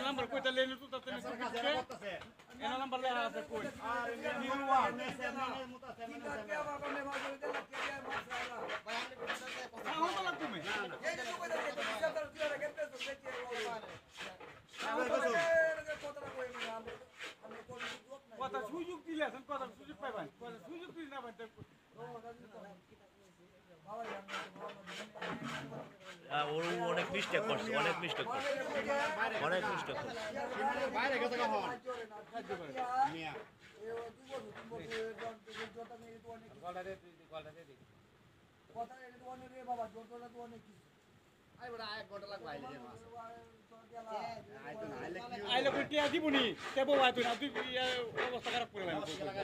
number কইতা লেনে তো তাতে কাছে কাছে করতেছে এনা নাম্বার লেখা আছে কই আর নিউ ওয়ান এখন তো লাগবে মে কথা সুযোগ দিলেছেন কথা সুযোগ পাইবেন কথা সুযোগ দিলে না পাইতে ওর অনেক মিস্টেক করছে অনেক মিস্টেক করছে অনেক মিস্টেক করছে বাইরে গেছে কখন মিয়া আইলে কই টিয়া দিবনি তে বউ আইতো না তুই অবস্থা খারাপ করে অবস্থা লাগা